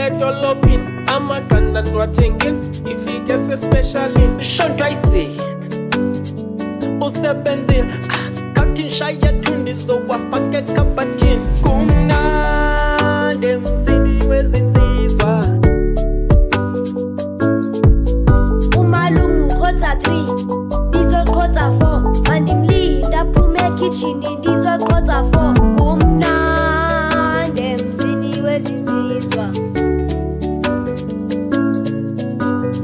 dolophin amagana ngiwathengile ifike specially shonto ayisi usebenzile khathi nishaya thundi zowafake ekhabathini kumnandi emzini wezinsizwa umalume uqotha 3 ndizoqotha 4 mandimlinda aphume ekitchini ndizoqotha 4 kumnandi emzini wezinsizwa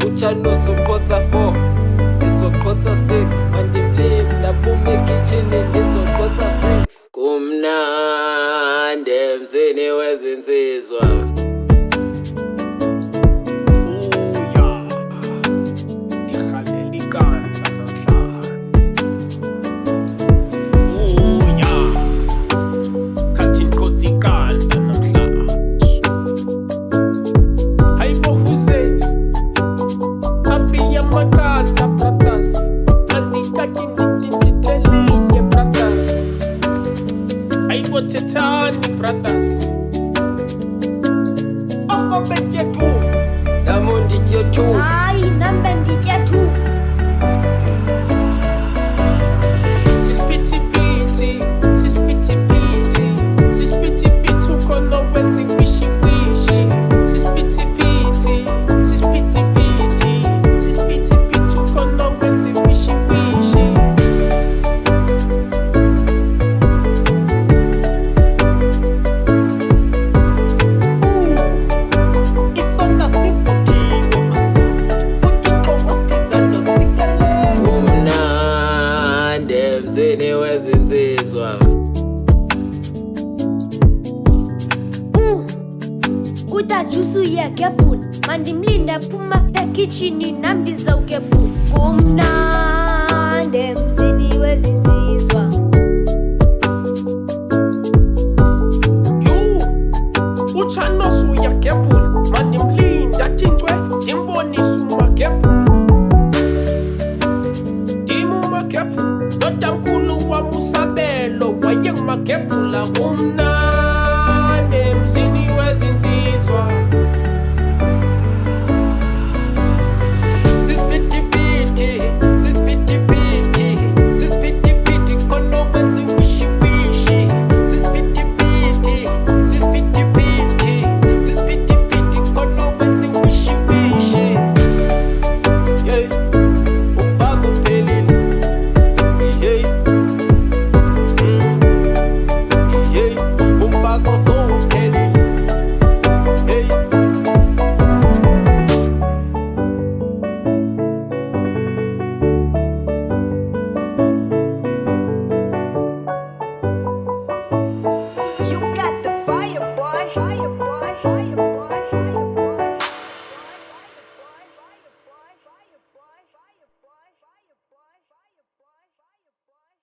uchanosi uqotha 4 ndizoqotha 6 mandimlinda aphume ekitchini ndizoqotha 6 kumnandi emzini wezinsizwa. Titani brothers Oko benje tu Namundi je tu Ai nambe ndije tu Sis piti piti Sis piti piti Sis piti piti Kono wenzi wishi wishi Sis piti piti Sis piti piti Sis piti piti Kono wenzi wishi wishi Emzini wezinsizwa utajusu yegebhuni mandimlinda aphuma ekitchini nam ndizawugebhuni kumnandi emzini wezinsizwa uchanosi uyagebhuni mandimlinda thintwe ndimbonise umagebhuni ndotamkhulu wamusabelo wayengumagebhula umna